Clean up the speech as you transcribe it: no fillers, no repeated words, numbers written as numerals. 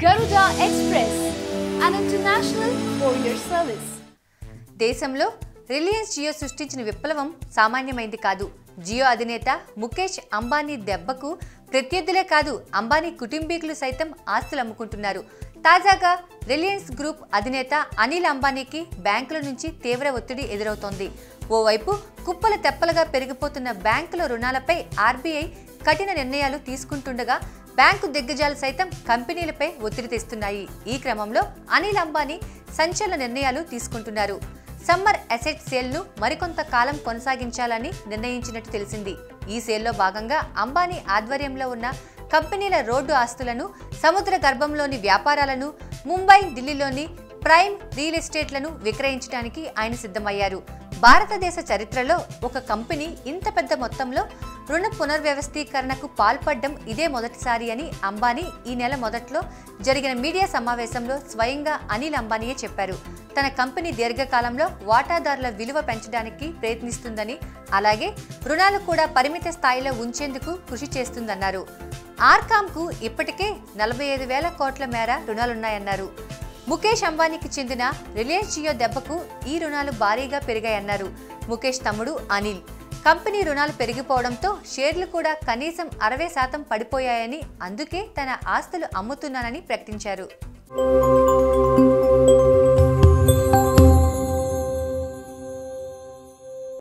Garuda Express, an international courier service. దేశంలో Reliance Jio సృష్టించిన విప్లవం సామాన్యమైంది కాదు. జియో అధినేత ముఖేష్ అంబానీ దెబ్బకు ప్రత్యర్థులే కాదు, అంబానీ కుటుంబీకులు సైతం ఆస్తులు అమ్ముకుంటున్నారు. తాజాగా రిలయన్స్ గ్రూప్ అధినేత అనిల్ అంబానీకి బ్యాంకుల నుంచి తీవ్ర ఒత్తిడి ఎదురవుతోంది. ఓవైపు కుప్పల తెప్పలుగా పెరిగిపోతున్న బ్యాంకుల రుణాలపై ఆర్బీఐ కఠిన నిర్ణయాలు తీసుకుంటుండగా బ్యాంకు దిగ్గజాలు సైతం కంపెనీలపై ఒత్తిడి తెస్తున్నాయి. ఈ క్రమంలో అనిల్ అంబానీ సంచలన నిర్ణయాలు తీసుకుంటున్నారు. సమ్మర్ అసెట్ సేల్ను మరికొంత కాలం కొనసాగించాలని నిర్ణయించినట్టు తెలిసింది. ఈ సేల్లో భాగంగా అంబానీ ఆధ్వర్యంలో ఉన్న కంపెనీల రోడ్డు ఆస్తులను, సముద్ర గర్భంలోని వ్యాపారాలను, ముంబై, ఢిల్లీలోని ప్రైమ్ రియల్ ఎస్టేట్లను విక్రయించడానికి ఆయన సిద్ధమయ్యారు. భారతదేశ చరిత్రలో ఒక కంపెనీ ఇంత పెద్ద మొత్తంలో రుణ పునర్వ్యవస్థీకరణకు పాల్పడడం ఇదే మొదటిసారి అని అంబానీ ఈ నెల మొదట్లో జరిగిన మీడియా సమావేశంలో స్వయంగా అనిల్ అంబానీయే చెప్పారు. తన కంపెనీ దీర్ఘకాలంలో వాటాదారుల విలువ పెంచడానికి ప్రయత్నిస్తుందని, అలాగే రుణాలు కూడా పరిమిత స్థాయిలో ఉంచేందుకు కృషి చేస్తుందన్నారు. ఆర్కామ్కు ఇప్పటికే 45,000 కోట్ల మేర రుణాలున్నాయన్నారు. ముఖేష్ అంబానీకి చెందిన రిలయన్స్ జియో దెబ్బకు ఈ రుణాలు భారీగా పెరిగాయన్నారు ముఖేష్ తమ్ముడు అనిల్. కంపెనీ రుణాలు పెరిగిపోవడంతో షేర్లు కూడా కనీసం 60% పడిపోయాయని, అందుకే తన ఆస్తులు అమ్ముతున్నానని ప్రకటించారు.